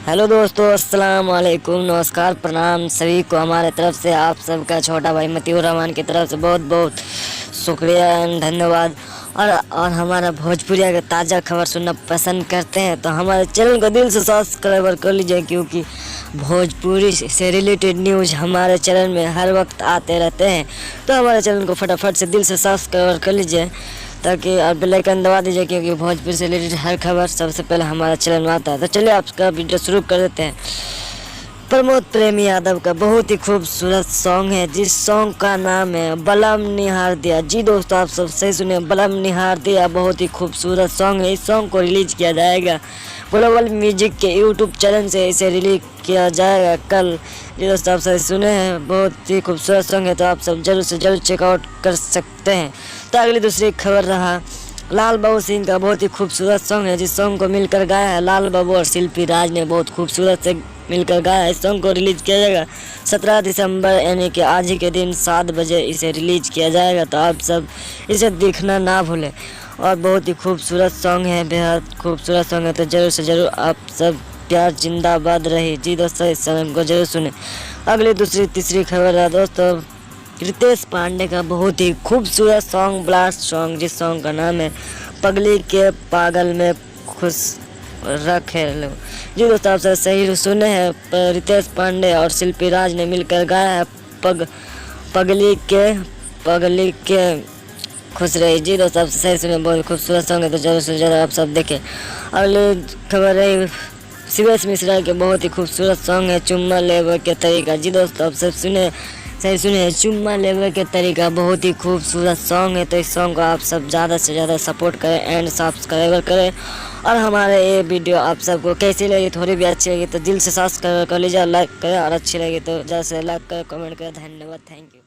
Hello दोस्तों, अस्सलाम वालेकुम, नमस्कार, प्रणाम सभी को हमारे तरफ से। आप सबका छोटा भाई मतीउर रहमान की तरफ से बहुत बहुत शुक्रिया एंड धन्यवाद। और हमारा भोजपुरिया का ताज़ा खबर सुनना पसंद करते हैं तो हमारे चैनल को दिल से सब्सक्राइब कर लीजिए, क्योंकि भोजपुरी से रिलेटेड न्यूज़ हमारे चैनल में हर वक्त आते रहते हैं। तो हमारे चैनल को फटाफट से दिल से सब्सक्राइब कर लीजिए ताकि आप बेल आइकन दबा दीजिए, क्योंकि भोजपुरी से रिलेटेड हर खबर सबसे पहले हमारा चैनल में आता है। तो चलिए आपका वीडियो शुरू कर देते हैं। प्रमोद प्रेमी यादव का बहुत ही खूबसूरत सॉन्ग है, जिस सॉन्ग का नाम है बलम निहार दिया। जी दोस्तों, आप सब सही सुने, बलम निहार दिया बहुत ही खूबसूरत सॉन्ग है। इस सॉन्ग को रिलीज किया जाएगा ग्लोबल म्यूजिक के यूट्यूब चैनल से, इसे रिलीज किया जाएगा कल। जी दोस्तों, आप सही सुने हैं, बहुत ही खूबसूरत सॉन्ग है, तो आप सब जरूर से जरूर चेकआउट कर सकते हैं। तो अगली दूसरी खबर रहा लाल बाबू सिंह का बहुत ही खूबसूरत सॉन्ग है, जिस सॉन्ग को मिलकर गाया है लाल बाबू और शिल्पी राज ने बहुत खूबसूरत से मिलकर गाया है। इस सॉन्ग को रिलीज किया जाएगा 17 दिसंबर यानी कि आज ही के दिन 7 बजे इसे रिलीज किया जाएगा। तो आप सब इसे देखना ना भूलें। और बहुत ही खूबसूरत सॉन्ग है, बेहद खूबसूरत सॉन्ग है, तो जरूर से जरूर आप सब प्यार जिंदाबाद रहे। जी दोस्तों, इस सॉन्ग को जरूर सुने। अगली दूसरी तीसरी खबर है दोस्तों रितेश पांडे का बहुत ही खूबसूरत सॉन्ग ब्लास्ट सॉन्ग, जिस सॉन्ग का नाम है पगली के पागल में खुश रखे लो। जी दोस्तों, आप सब सही सुने हैं, रितेश पांडे और शिल्पी राज ने मिलकर गाया है पगली के खुश रही। जी दोस्तों, आप सही सुने, बहुत खूबसूरत सॉन्ग है, तो जरूर से जरूर आप सब देखें। अगली खबर है शिवेश मिश्रा के बहुत ही खूबसूरत सॉन्ग है चुम्मा लेवे के तरीका। जी दोस्तों, आप सब सही सुने, चुम्मा लेवे के तरीका बहुत ही खूबसूरत सॉन्ग है। तो इस सॉन्ग को आप सब ज़्यादा से ज़्यादा सपोर्ट करें एंड सब्सक्राइबर करें। और हमारे ये वीडियो आप सबको कैसी लगी, थोड़ी भी अच्छी लगी तो दिल से सब्सक्राइब कर लीजिए, लाइक करें, और अच्छी लगी तो ज़्यादा से लाइक करें, कमेंट करें। धन्यवाद, थैंक यू।